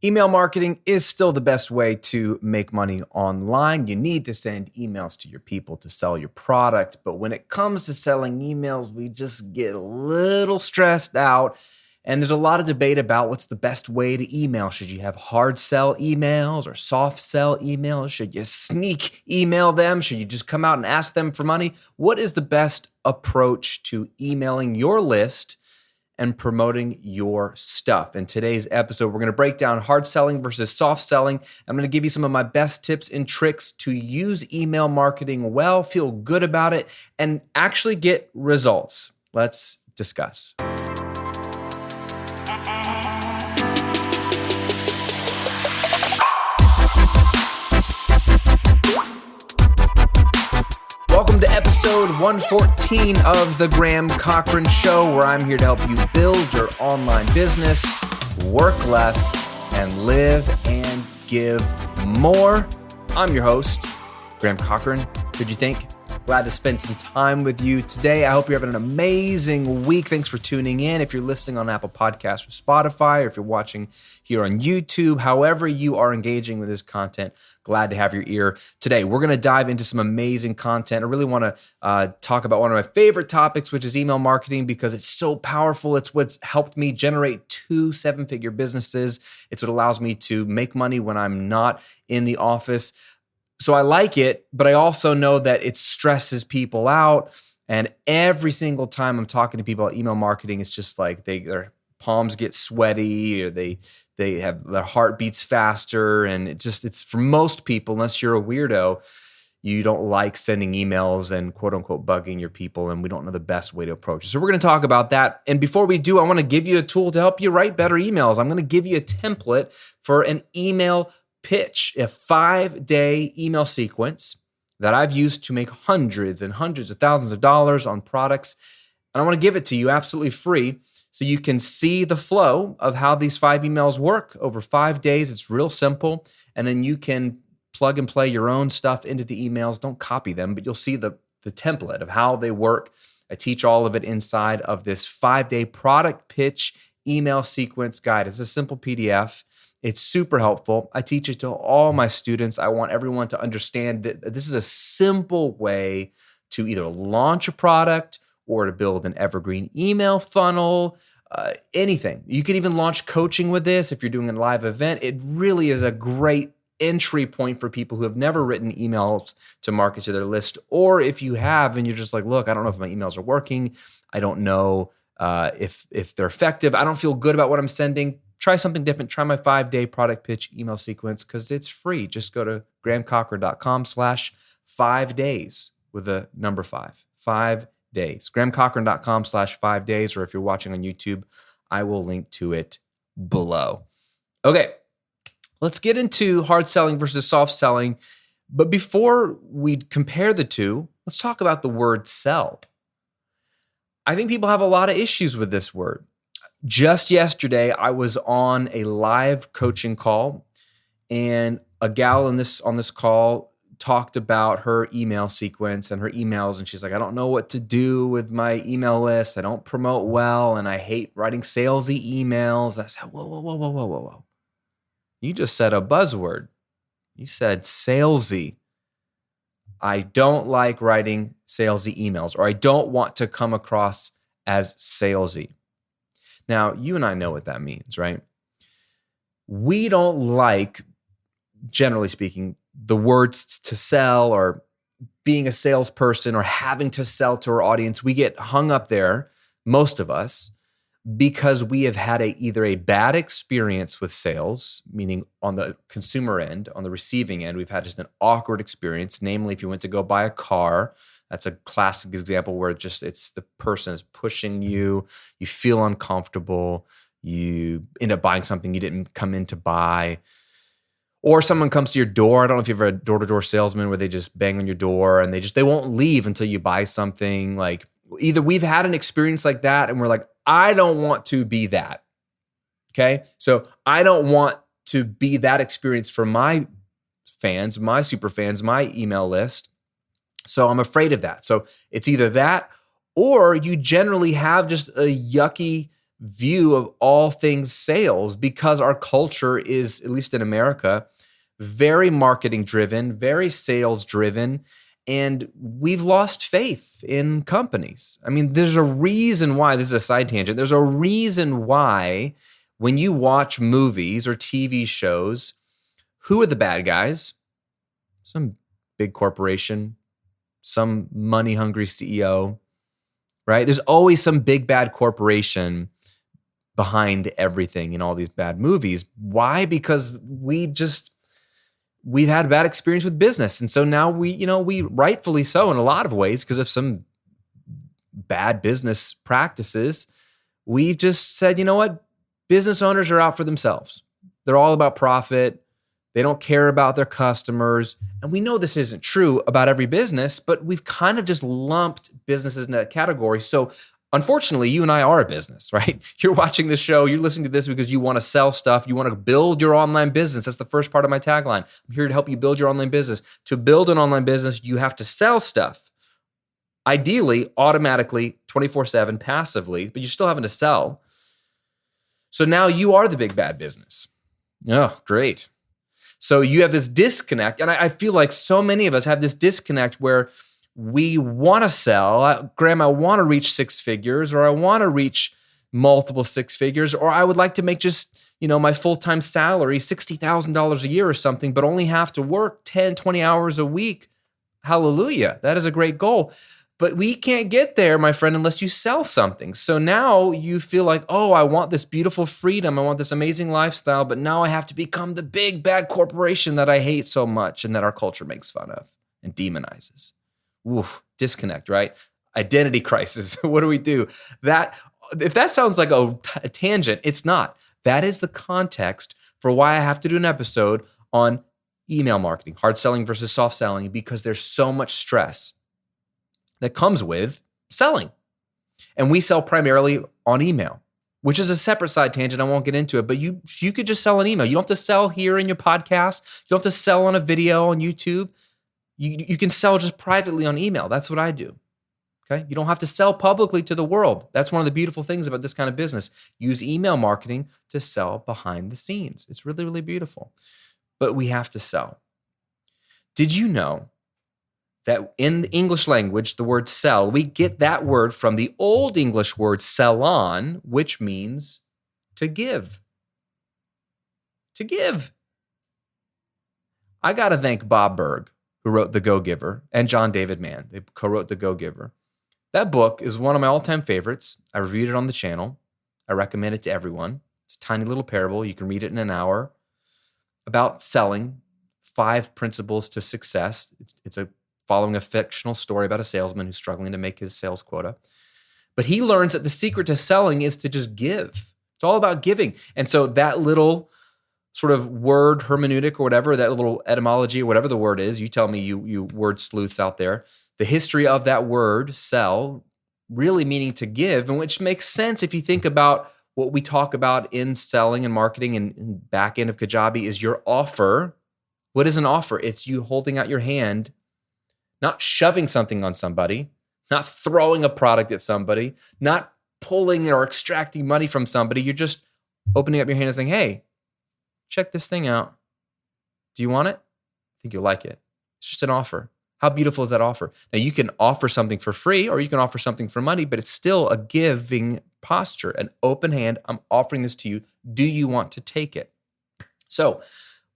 Email marketing is still the best way to make money online. You need to send emails to your people to sell your product. But when it comes to selling emails, we just get a little stressed out. And there's a lot of debate about what's the best way to email. Should you have hard sell emails or soft sell emails? Should you sneak email them? Should you just come out and ask them for money? What is the best approach to emailing your list and promoting your stuff? In today's episode, we're going to break down hard selling versus soft selling. I'm going to give you some of my best tips and tricks to use email marketing well, feel good about it, and actually get results. Let's discuss. Welcome to episode 114 of The Graham Cochrane Show, where I'm here to help you build your online business, work less, and live and give more. I'm your host, Graham Cochrane. Who'd you think? Glad to spend some time with you today. I hope you're having an amazing week. Thanks for tuning in. If you're listening on Apple Podcasts or Spotify, or if you're watching here on YouTube, however you are engaging with this content, glad to have your ear today. We're going to dive into some amazing content. I really want to talk about one of my favorite topics, which is email marketing, because it's so powerful. It's what's helped me generate 2 7-figure businesses. It's what allows me to make money when I'm not in the office. So I like it, but I also know that it stresses people out. And every single time I'm talking to people about email marketing, it's just like their palms get sweaty, or they have their heart beats faster. And it's for most people, unless you're a weirdo, you don't like sending emails and quote unquote bugging your people. And we don't know the best way to approach it. So we're going to talk about that. And before we do, I want to give you a tool to help you write better emails. I'm going to give you a template for an email pitch, a 5-day email sequence that I've used to make hundreds and hundreds of thousands of dollars on products. And I want to give it to you absolutely free so you can see the flow of how these 5 emails work over 5 days. It's real simple. And then you can plug and play your own stuff into the emails. Don't copy them, but you'll see the template of how they work. I teach all of it inside of this 5-day product pitch email sequence guide. It's a simple PDF. It's super helpful. I teach it to all my students. I want everyone to understand that this is a simple way to either launch a product or to build an evergreen email funnel, anything. You can even launch coaching with this if you're doing a live event. It really is a great entry point for people who have never written emails to market to their list. Or if you have and you're just like, look, I don't know if my emails are working. I don't know if they're effective. I don't feel good about what I'm sending. Try something different. Try my 5-day product pitch email sequence because it's free. Just go to grahamcochrane.com/5days with the number 5. 5 days. grahamcochrane.com/5 days. Or if you're watching on YouTube, I will link to it below. Okay, let's get into hard selling versus soft selling. But before we compare the two, let's talk about the word sell. I think people have a lot of issues with this word. Just yesterday, I was on a live coaching call, and a gal on this call talked about her email sequence and her emails, and she's like, I don't know what to do with my email list. I don't promote well, and I hate writing salesy emails. I said, whoa. You just said a buzzword. You said salesy. I don't like writing salesy emails, or I don't want to come across as salesy. Now, you and I know what that means, right? We don't like, generally speaking, the words to sell or being a salesperson or having to sell to our audience. We get hung up there, most of us, because we have had either a bad experience with sales, meaning on the consumer end, on the receiving end, we've had just an awkward experience. Namely, if you went to go buy a car, that's a classic example where it's the person is pushing you, you feel uncomfortable, you end up buying something you didn't come in to buy. Or someone comes to your door. I don't know if you've ever had a door-to-door salesman where they just bang on your door and they won't leave until you buy something. Like, either we've had an experience like that and we're like, I don't want to be that. Okay? So I don't want to be that experience for my fans, my super fans, my email list. So I'm afraid of that. So it's either that, or you generally have just a yucky view of all things sales because our culture is, at least in America, very marketing driven, very sales driven, and we've lost faith in companies. I mean, there's a reason why, this is a side tangent, there's a reason why when you watch movies or TV shows, who are the bad guys? Some big corporation, some money-hungry CEO, right? There's always some big bad corporation behind everything in all these bad movies. Why? Because we've had a bad experience with business. And so now we rightfully so in a lot of ways, because of some bad business practices, we've just said, you know what? Business owners are out for themselves. They're all about profit. They don't care about their customers. And we know this isn't true about every business, but we've kind of just lumped businesses in that category. So unfortunately, you and I are a business, right? You're watching this show, you're listening to this because you want to sell stuff, you want to build your online business. That's the first part of my tagline. I'm here to help you build your online business. To build an online business, you have to sell stuff. Ideally, automatically, 24/7, passively, but you're still having to sell. So now you are the big bad business. Oh, great. So you have this disconnect, and I feel like so many of us have this disconnect where we want to sell. Graham, I want to reach six figures, or I want to reach multiple six figures, or I would like to make just, my full-time salary, $60,000 a year or something, but only have to work 10, 20 hours a week. Hallelujah. That is a great goal. But we can't get there, my friend, unless you sell something. So now you feel like, oh, I want this beautiful freedom. I want this amazing lifestyle, but now I have to become the big bad corporation that I hate so much and that our culture makes fun of and demonizes. Oof, disconnect, right? Identity crisis. What do we do? If that sounds like a tangent, it's not. That is the context for why I have to do an episode on email marketing, hard selling versus soft selling, because there's so much stress that comes with selling. And we sell primarily on email, which is a separate side tangent. I won't get into it, but you could just sell an email. You don't have to sell here in your podcast. You don't have to sell on a video on YouTube. You can sell just privately on email. That's what I do. Okay? You don't have to sell publicly to the world. That's one of the beautiful things about this kind of business. Use email marketing to sell behind the scenes. It's really, really beautiful. But we have to sell. Did you know that in the English language, the word sell, we get that word from the Old English word sell on, which means to give. To give. I got to thank Bob Burg, who wrote The Go-Giver, and John David Mann. They co-wrote The Go-Giver. That book is one of my all-time favorites. I reviewed it on the channel. I recommend it to everyone. It's a tiny little parable. You can read it in an hour about selling, 5 principles to success. It's following a fictional story about a salesman who's struggling to make his sales quota. But he learns that the secret to selling is to just give. It's all about giving. And so that little sort of word hermeneutic or whatever, that little etymology or whatever the word is, you tell me, you word sleuths out there, the history of that word, sell, really meaning to give, and which makes sense if you think about what we talk about in selling and marketing and back end of Kajabi is your offer. What is an offer? It's you holding out your hand, not shoving something on somebody, not throwing a product at somebody, not pulling or extracting money from somebody. You're just opening up your hand and saying, hey, check this thing out. Do you want it? I think you'll like it. It's just an offer. How beautiful is that offer? Now, you can offer something for free or you can offer something for money, but it's still a giving posture, an open hand. I'm offering this to you. Do you want to take it? So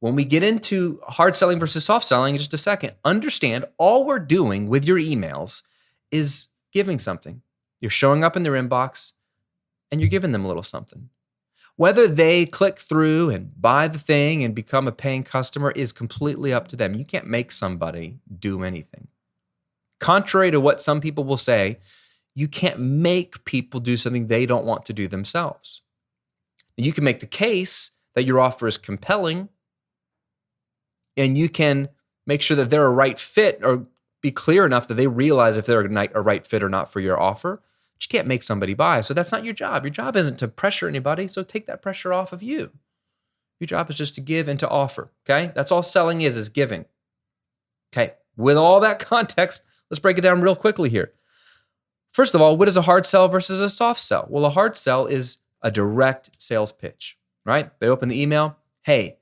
when we get into hard selling versus soft selling in just a second, understand all we're doing with your emails is giving something. You're showing up in their inbox and you're giving them a little something. Whether they click through and buy the thing and become a paying customer is completely up to them. You can't make somebody do anything. Contrary to what some people will say, you can't make people do something they don't want to do themselves. You can make the case that your offer is compelling, and you can make sure that they're a right fit or be clear enough that they realize if they're a right fit or not for your offer. But you can't make somebody buy. So that's not your job. Your job isn't to pressure anybody. So take that pressure off of you. Your job is just to give and to offer. Okay? That's all selling is giving. Okay. With all that context, let's break it down real quickly here. First of all, what is a hard sell versus a soft sell? Well, a hard sell is a direct sales pitch, right? They open the email. Hey,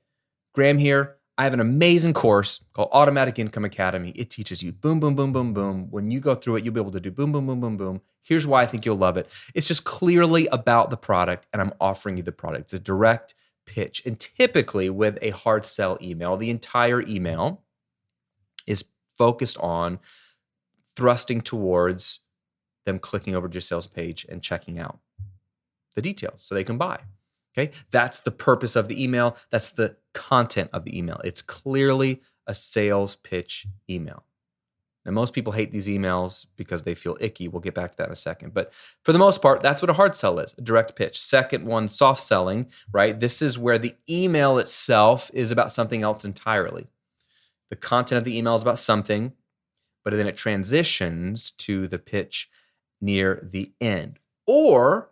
Graham here. I have an amazing course called Automatic Income Academy. It teaches you boom, boom, boom, boom, boom. When you go through it, you'll be able to do boom, boom, boom, boom, boom. Here's why I think you'll love it. It's just clearly about the product, and I'm offering you the product. It's a direct pitch. And typically with a hard sell email, the entire email is focused on thrusting towards them clicking over to your sales page and checking out the details so they can buy. Okay, that's the purpose of the email. That's the content of the email. It's clearly a sales pitch email. Now, most people hate these emails because they feel icky. We'll get back to that in a second. But for the most part, that's what a hard sell is, a direct pitch. Second one, soft selling, right? This is where the email itself is about something else entirely. The content of the email is about something, but then it transitions to the pitch near the end. Or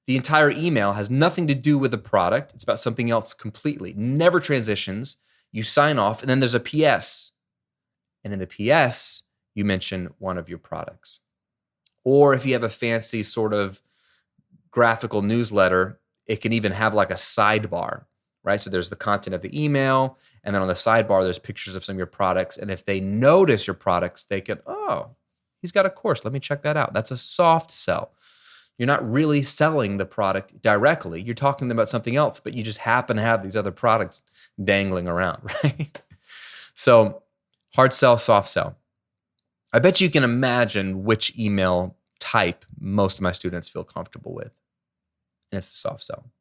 the entire email has nothing to do with the product. It's about something else completely. Never transitions. You sign off, and then there's a PS. And in the PS, you mention one of your products. Or if you have a fancy sort of graphical newsletter, it can even have like a sidebar, right? So there's the content of the email, and then on the sidebar, there's pictures of some of your products. And if they notice your products, they can, oh, he's got a course. Let me check that out. That's a soft sell. You're not really selling the product directly. You're talking to them about something else, but you just happen to have these other products dangling around, right? So hard sell, soft sell. I bet you can imagine which email type most of my students feel comfortable with. And it's the soft sell.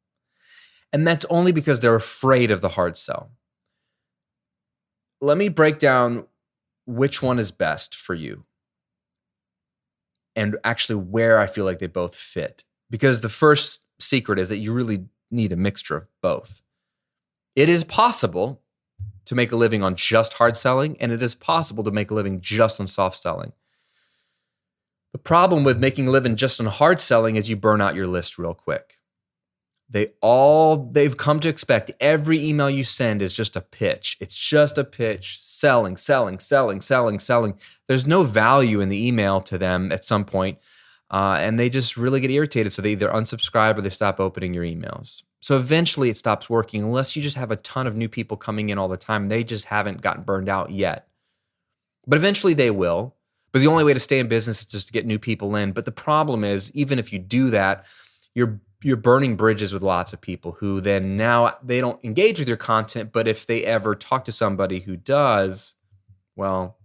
And that's only because they're afraid of the hard sell. Let me break down which one is best for you and actually where I feel like they both fit. Because the first secret is that you really need a mixture of both. It is possible to make a living on just hard selling, and it is possible to make a living just on soft selling. The problem with making a living just on hard selling is you burn out your list real quick. They've come to expect every email you send is just a pitch. It's just a pitch, selling. There's no value in the email to them at some point, and they just really get irritated. So they either unsubscribe or they stop opening your emails. So eventually it stops working unless you just have a ton of new people coming in all the time. They just haven't gotten burned out yet. But eventually they will. But the only way to stay in business is just to get new people in. But the problem is, even if you do that, you're burning bridges with lots of people who then now they don't engage with your content, but if they ever talk to somebody who does, well,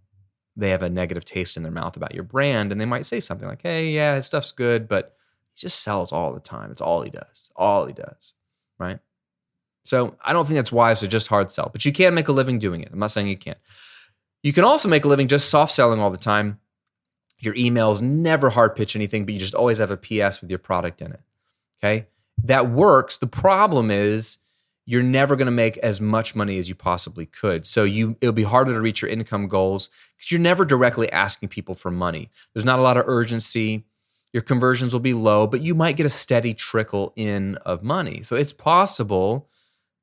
they have a negative taste in their mouth about your brand, and they might say something like, hey, yeah, his stuff's good, but he just sells all the time. It's all he does, right? So I don't think that's wise to just hard sell, but you can make a living doing it. I'm not saying you can't. You can also make a living just soft selling all the time. Your emails never hard pitch anything, but you just always have a PS with your product in it. Okay, that works. The problem is you're never going to make as much money as you possibly could. So it'll be harder to reach your income goals because you're never directly asking people for money. There's not a lot of urgency. Your conversions will be low, but you might get a steady trickle in of money. So it's possible,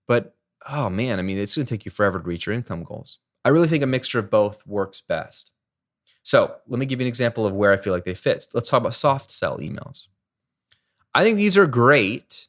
but oh man, I mean, it's going to take you forever to reach your income goals. I really think a mixture of both works best. So let me give you an example of where I feel like they fit. Let's talk about soft sell emails. I think these are great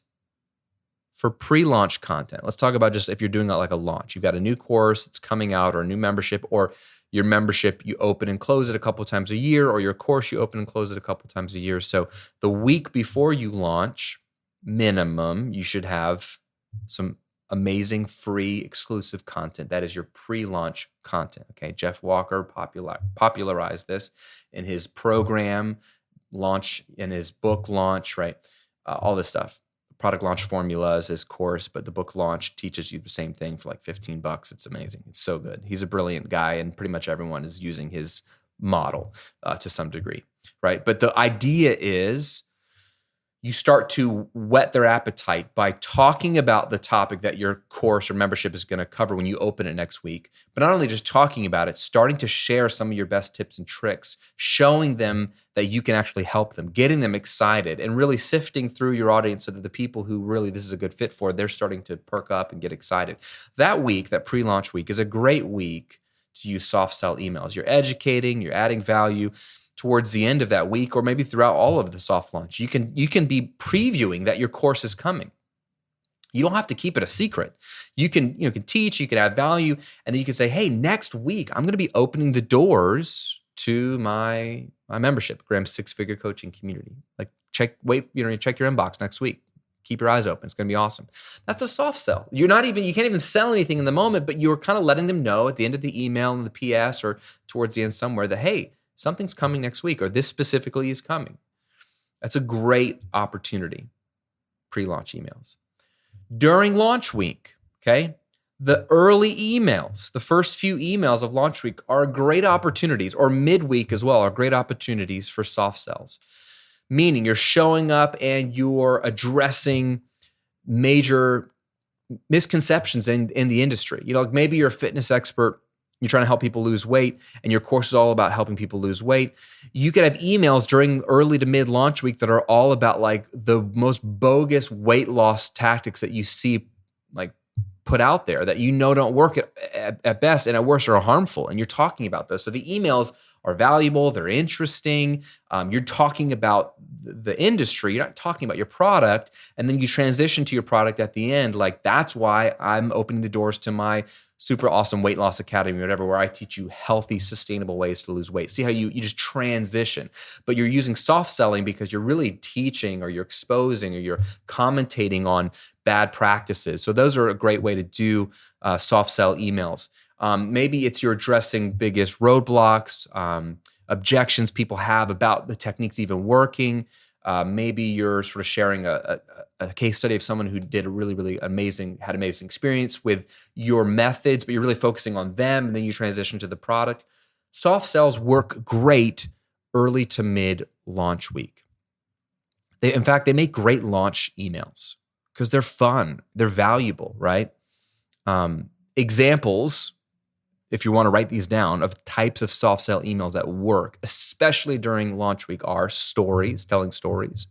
for pre-launch content. Let's talk about just if you're doing like a launch. You've got a new course that's coming out or a new membership, or your membership, you open and close it a couple times a year, or your course, you open and close it a couple times a year. So the week before you launch, minimum, you should have some amazing free exclusive content. That is your pre-launch content. Okay, Jeff Walker popularized this in his program launch, in his book launch, right? All this stuff. Product launch formula is his course, but the book launch teaches you the same thing for like $15. It's amazing. It's so good. He's a brilliant guy, and pretty much everyone is using his model to some degree, right? But the idea is you start to whet their appetite by talking about the topic that your course or membership is going to cover when you open it next week. But not only just talking about it, starting to share some of your best tips and tricks, showing them that you can actually help them, getting them excited, and really sifting through your audience so that the people who really this is a good fit for, they're starting to perk up and get excited. That week, that pre-launch week, is a great week to use soft sell emails. You're educating, you're adding value. towards the end of that week, or maybe throughout all of the soft launch. You can be previewing that your course is coming. You don't have to keep it a secret. You can teach, you can add value, and then you can say, hey, next week, I'm going to be opening the doors to my membership, Graham's six-figure coaching community. Like check your inbox next week. Keep your eyes open. It's going to be awesome. That's a soft sell. You can't even sell anything in the moment, but you're kind of letting them know at the end of the email and the PS or towards the end somewhere that, hey, something's coming next week, or this specifically is coming. That's a great opportunity. Pre-launch emails. During launch week, okay, the early emails, the first few emails of launch week are great opportunities, or midweek as well, are great opportunities for soft sells. Meaning you're showing up and you're addressing major misconceptions in the industry. Maybe you're a fitness expert, you're trying to help people lose weight, and your course is all about helping people lose weight. You could have emails during early to mid launch week that are all about like the most bogus weight loss tactics that you see like put out there that don't work at best, and at worst are harmful. And you're talking about those. So the emails are valuable, they're interesting. You're talking about the industry, you're not talking about your product, and then you transition to your product at the end. Like, that's why I'm opening the doors to my super awesome weight loss academy or whatever, where I teach you healthy, sustainable ways to lose weight. See how you just transition, but you're using soft selling because you're really teaching, or you're exposing, or you're commentating on bad practices. So those are a great way to do soft sell emails. Maybe it's you're addressing biggest roadblocks, objections people have about the techniques even working. Maybe you're sort of sharing a case study of someone who did a really, really amazing experience with your methods, but you're really focusing on them, and then you transition to the product. Soft sells work great early to mid launch week. In fact, they make great launch emails because they're fun, they're valuable, right? Examples, if you want to write these down, of types of soft sell emails that work, especially during launch week, are stories, telling stories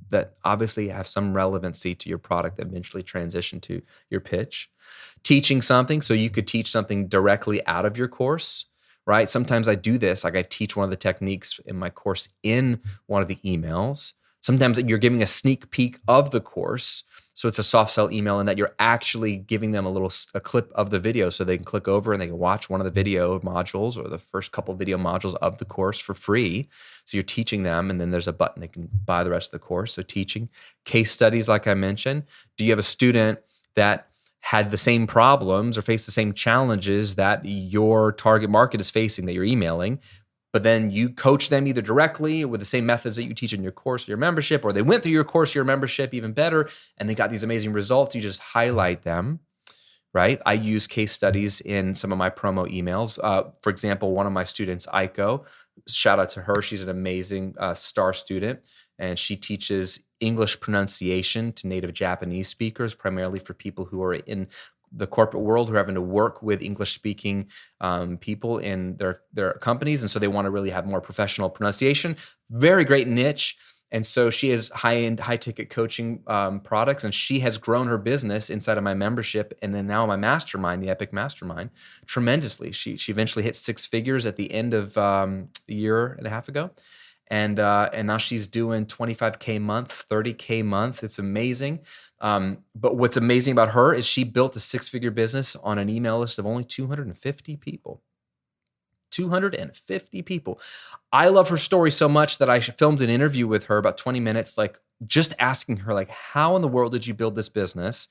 that obviously have some relevancy to your product that eventually transition to your pitch. Teaching something, so you could teach something directly out of your course, right? Sometimes I do this, like I teach one of the techniques in my course in one of the emails. Sometimes you're giving a sneak peek of the course. So it's a soft sell email in that you're actually giving them a clip of the video so they can click over and they can watch one of the video modules or the first couple video modules of the course for free. So you're teaching them, and then there's a button they can buy the rest of the course. So teaching. Case studies, like I mentioned. Do you have a student that had the same problems or faced the same challenges that your target market is facing that you're emailing? But then you coach them either directly with the same methods that you teach in your course or your membership, or they went through your course or your membership, even better, and they got these amazing results. You just highlight them, right? I use case studies in some of my promo emails. For example, one of my students, Aiko, shout out to her. She's an amazing star student, and she teaches English pronunciation to native Japanese speakers, primarily for people who are in the corporate world who are having to work with English-speaking people in their companies. And so they want to really have more professional pronunciation. Very great niche. And so she has high-end, high-ticket coaching products, and she has grown her business inside of my membership and then now my mastermind, the Epic Mastermind, tremendously. She eventually hit six figures at the end of a year and a half ago. And now she's doing 25K months, 30K months. It's amazing. But what's amazing about her is she built a six-figure business on an email list of only 250 people. 250 people. I love her story so much that I filmed an interview with her, about 20 minutes, like just asking her, like, how in the world did you build this business?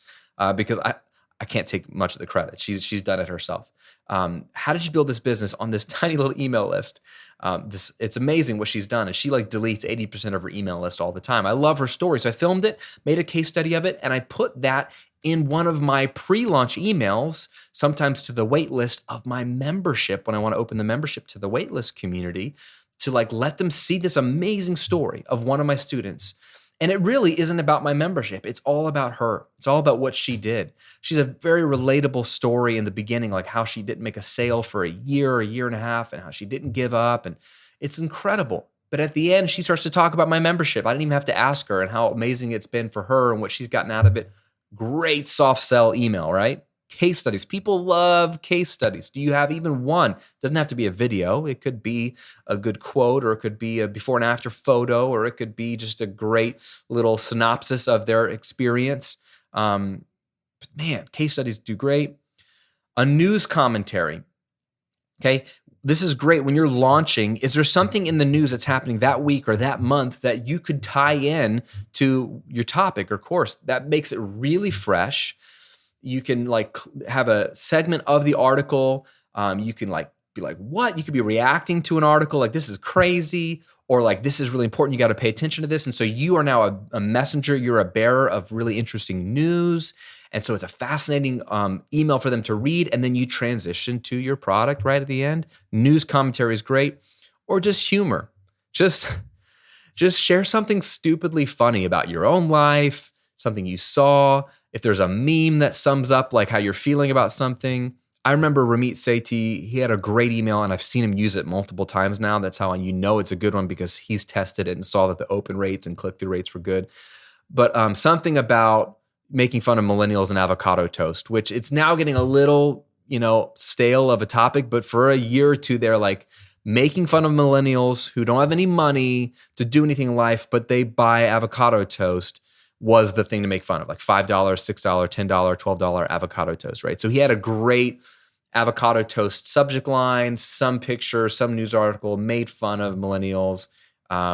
Because I can't take much of the credit. She's done it herself. How did you build this business on this tiny little email list? It's amazing what she's done. And she like deletes 80% of her email list all the time. I love her story. So I filmed it, made a case study of it, and I put that in one of my pre-launch emails, sometimes to the wait list of my membership when I want to open the membership to the waitlist community, to like let them see this amazing story of one of my students. And it really isn't about my membership. It's all about her. It's all about what she did. She's a very relatable story in the beginning, like how she didn't make a sale for a year and a half, and how she didn't give up. And it's incredible. But at the end, she starts to talk about my membership. I didn't even have to ask her, and how amazing it's been for her and what she's gotten out of it. Great soft sell email, right? Case studies. People love case studies. Do you have even one? Doesn't have to be a video. It could be a good quote, or it could be a before and after photo, or it could be just a great little synopsis of their experience. But man, case studies do great. A news commentary. Okay. This is great when you're launching. Is there something in the news that's happening that week or that month that you could tie in to your topic or course? That makes it really fresh. You can like have a segment of the article. You can like be like, what? You could be reacting to an article like, this is crazy, or like, this is really important. You got to pay attention to this. And so you are now a messenger. You're a bearer of really interesting news. And so it's a fascinating email for them to read. And then you transition to your product right at the end. News commentary is great. Or just humor. Just share something stupidly funny about your own life, something you saw. If there's a meme that sums up like how you're feeling about something. I remember Ramit Sethi, he had a great email and I've seen him use it multiple times now. That's how you know it's a good one, because he's tested it and saw that the open rates and click-through rates were good. But something about making fun of millennials and avocado toast, which it's now getting a little, stale of a topic, but for a year or two, they're like making fun of millennials who don't have any money to do anything in life, but they buy avocado toast was the thing to make fun of, like $5, $6, $10, $12 avocado toast, right? So he had a great avocado toast subject line, some picture, some news article, made fun of millennials,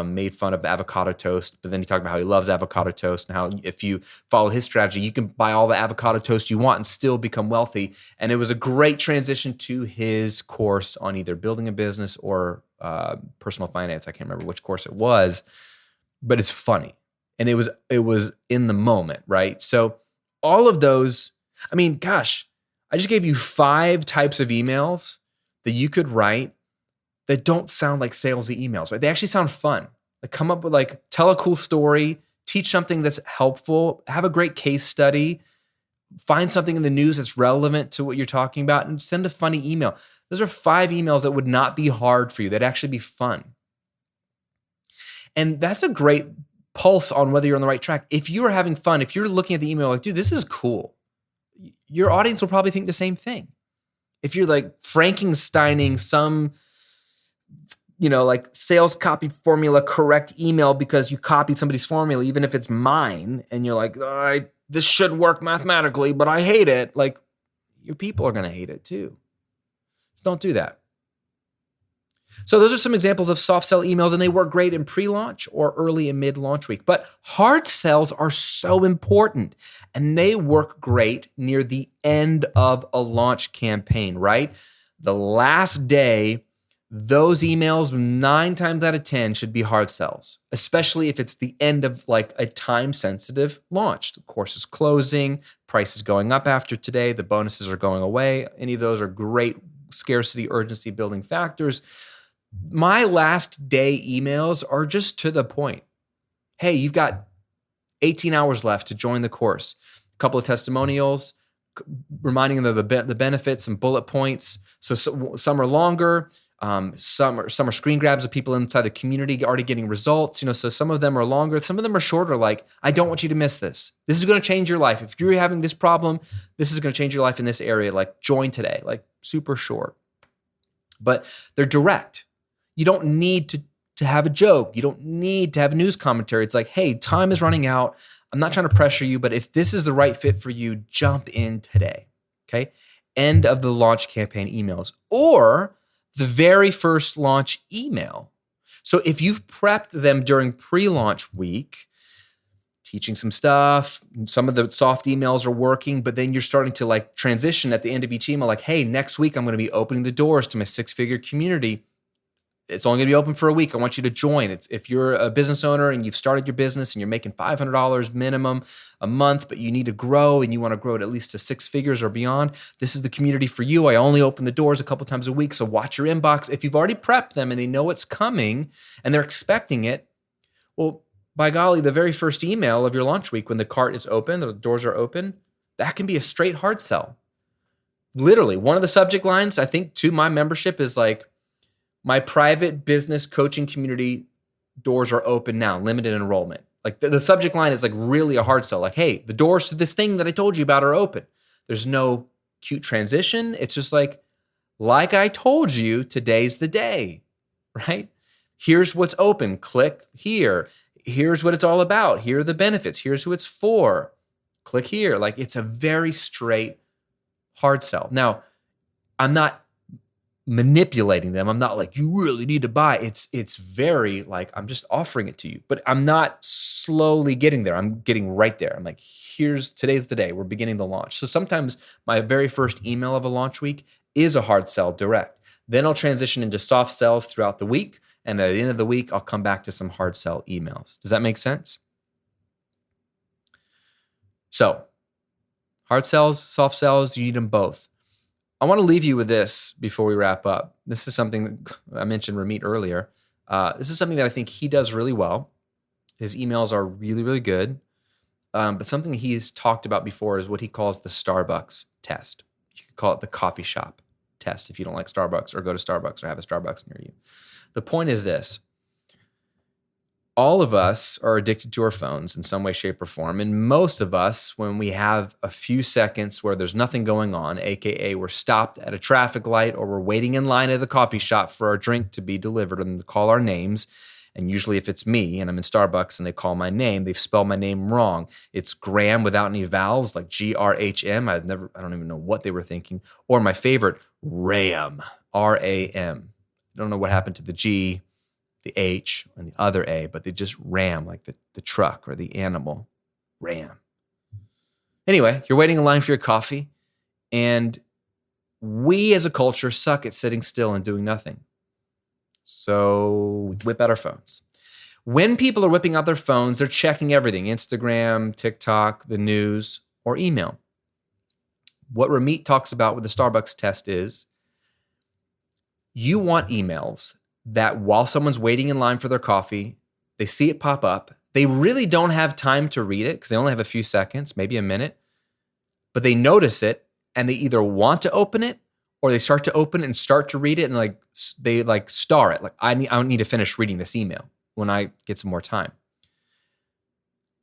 made fun of avocado toast, but then he talked about how he loves avocado toast and how if you follow his strategy, you can buy all the avocado toast you want and still become wealthy. And it was a great transition to his course on either building a business or personal finance. I can't remember which course it was, but it's funny. And it was in the moment, right? So all of those, I mean, gosh, I just gave you 5 types of emails that you could write that don't sound like salesy emails, right? They actually sound fun. Like come up with like, tell a cool story, teach something that's helpful, have a great case study, find something in the news that's relevant to what you're talking about, and send a funny email. Those are 5 emails that would not be hard for you. They'd actually be fun. And that's a great pulse on whether you're on the right track. If you are having fun, if you're looking at the email like, dude, this is cool, your audience will probably think the same thing. If you're like Frankensteining some, like sales copy formula correct email because you copied somebody's formula, even if it's mine, and you're like, all right, this should work mathematically, but I hate it. Like, your people are going to hate it too. So don't do that. So those are some examples of soft sell emails, and they work great in pre-launch or early and mid-launch week. But hard sells are so important, and they work great near the end of a launch campaign, right? The last day, those emails 9 times out of 10 should be hard sells, especially if it's the end of like a time-sensitive launch. The course is closing, price is going up after today, the bonuses are going away. Any of those are great scarcity, urgency building factors. My last day emails are just to the point. Hey, you've got 18 hours left to join the course. A couple of testimonials, reminding them of the benefits and bullet points. So some are longer. Some are screen grabs of people inside the community already getting results. So some of them are longer. Some of them are shorter. Like, I don't want you to miss this. This is going to change your life. If you're having this problem, this is going to change your life in this area. Like, join today. Like, super short. But they're direct. You don't need to have a joke. You don't need to have news commentary. It's like, hey, time is running out. I'm not trying to pressure you, but if this is the right fit for you, jump in today. Okay? End of the launch campaign emails, or the very first launch email. So if you've prepped them during pre-launch week, teaching some stuff, some of the soft emails are working, but then you're starting to like transition at the end of each email, like, hey, next week I'm going to be opening the doors to my 6-figure community. It's only going to be open for a week. I want you to join. It's if you're a business owner and you've started your business and you're making $500 minimum a month, but you need to grow and you want to grow it at least to 6 figures or beyond, this is the community for you. I only open the doors a couple times a week, so watch your inbox. If you've already prepped them and they know what's coming and they're expecting it, well, by golly, the very first email of your launch week when the cart is open, the doors are open, that can be a straight hard sell. Literally, one of the subject lines, I think, to my membership is like, my private business coaching community doors are open now, limited enrollment. Like the subject line is like really a hard sell. Like, hey, the doors to this thing that I told you about are open. There's no cute transition. It's just like I told you, today's the day, right? Here's what's open. Click here. Here's what it's all about. Here are the benefits. Here's who it's for. Click here. Like, it's a very straight hard sell. Now, I'm not manipulating them. I'm not like, you really need to buy. It's very like, I'm just offering it to you, but I'm not slowly getting there. I'm getting right there. I'm like, today's the day. We're beginning the launch. So sometimes my very first email of a launch week is a hard sell direct. Then I'll transition into soft sells throughout the week. And at the end of the week, I'll come back to some hard sell emails. Does that make sense? So hard sells, soft sells, you need them both. I want to leave you with this before we wrap up. This is something that I mentioned Ramit earlier. This is something that I think he does really well. His emails are really, really good. But something he's talked about before is what he calls the Starbucks test. You could call it the coffee shop test if you don't like Starbucks or go to Starbucks or have a Starbucks near you. The point is this. All of us are addicted to our phones in some way, shape, or form. And most of us, when we have a few seconds where there's nothing going on, AKA we're stopped at a traffic light or we're waiting in line at the coffee shop for our drink to be delivered and to call our names. And usually if it's me and I'm in Starbucks and they call my name, they've spelled my name wrong. It's Graham without any vowels, like Grhm. I don't even know what they were thinking. Or my favorite, Ram, RAM. I don't know what happened to the G, the H, and the other A, but they just ram, like the truck or the animal. Ram. Anyway, you're waiting in line for your coffee, and we as a culture suck at sitting still and doing nothing. So we whip out our phones. When people are whipping out their phones, they're checking everything: Instagram, TikTok, the news, or email. What Ramit talks about with the Starbucks test is you want emails that while someone's waiting in line for their coffee, they see it pop up. They really don't have time to read it because they only have a few seconds, maybe a minute, but they notice it and they either want to open it or they start to open it and start to read it and they star it. Like, I need to finish reading this email when I get some more time.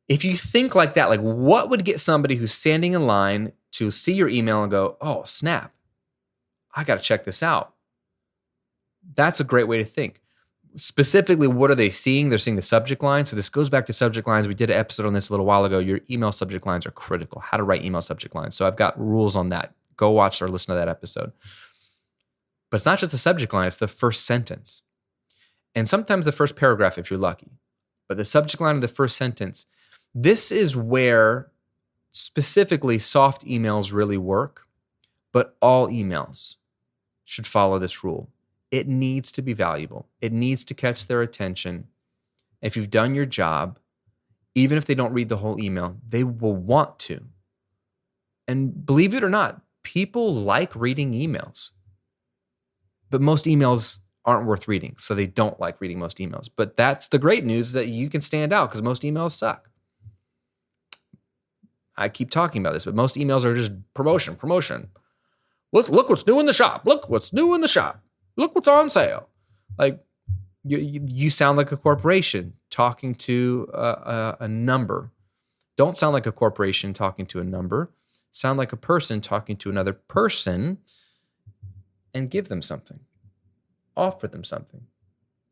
If you think like that, like what would get somebody who's standing in line to see your email and go, oh, snap, I got to check this out. That's a great way to think. Specifically, what are they seeing? They're seeing the subject line. So this goes back to subject lines. We did an episode on this a little while ago. Your email subject lines are critical. How to write email subject lines. So I've got rules on that. Go watch or listen to that episode. But it's not just the subject line. It's the first sentence. And sometimes the first paragraph if you're lucky. But the subject line of the first sentence, this is where specifically soft emails really work. But all emails should follow this rule. It needs to be valuable. It needs to catch their attention. If you've done your job, even if they don't read the whole email, they will want to. And believe it or not, people like reading emails. But most emails aren't worth reading, so they don't like reading most emails. But that's the great news, that you can stand out because most emails suck. I keep talking about this, but most emails are just promotion. Look what's new in the shop. Look what's new in the shop. Look what's on sale. Like you sound like a corporation talking to a number. Don't sound like a corporation talking to a number. Sound like a person talking to another person, and give them something. Offer them something,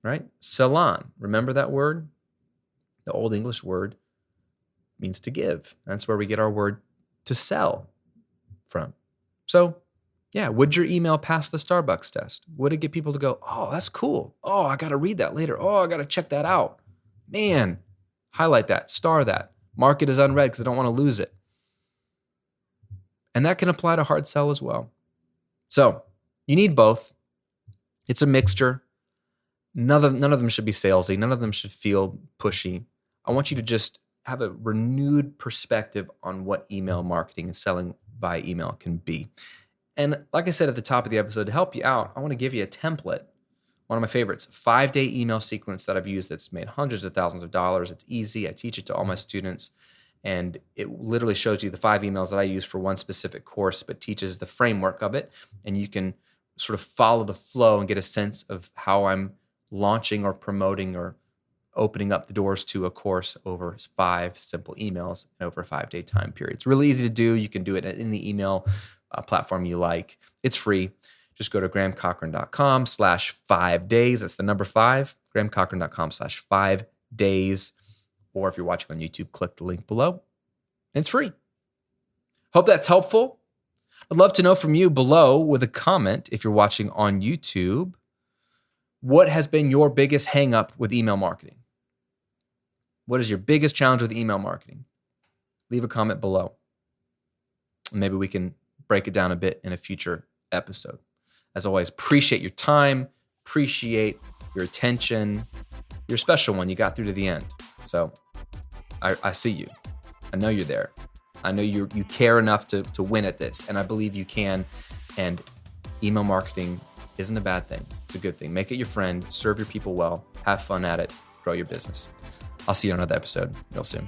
right? Salon, remember that word? The Old English word means to give. That's where we get our word to sell from. So yeah, would your email pass the Starbucks test? Would it get people to go, oh, that's cool. Oh, I got to read that later. Oh, I got to check that out. Man, highlight that, star that. Mark it as unread because I don't want to lose it. And that can apply to hard sell as well. So you need both. It's a mixture. None of them should be salesy. None of them should feel pushy. I want you to just have a renewed perspective on what email marketing and selling by email can be. And like I said at the top of the episode, to help you out, I want to give you a template. One of my favorites, 5-day email sequence that I've used that's made hundreds of thousands of dollars. It's easy. I teach it to all my students. And it literally shows you the 5 emails that I use for one specific course, but teaches the framework of it. And you can sort of follow the flow and get a sense of how I'm launching or promoting or opening up the doors to a course over 5 simple emails and over a 5-day time period. It's really easy to do. You can do it in the email platform you like. It's free. Just go to grahamcochrane.com/5days. That's the number 5, grahamcochrane.com/5days. Or if you're watching on YouTube, click the link below. It's free. Hope that's helpful. I'd love to know from you below with a comment if you're watching on YouTube. What has been your biggest hang up with email marketing? What is your biggest challenge with email marketing? Leave a comment below. Maybe we can break it down a bit in a future episode. As always, appreciate your time, appreciate your attention. You're a special one. You got through to the end. So I see you. I know you're there. I know you care enough to win at this, and I believe you can. And email marketing isn't a bad thing. It's a good thing. Make it your friend. Serve your people well. Have fun at it. Grow your business. I'll see you on another episode real soon.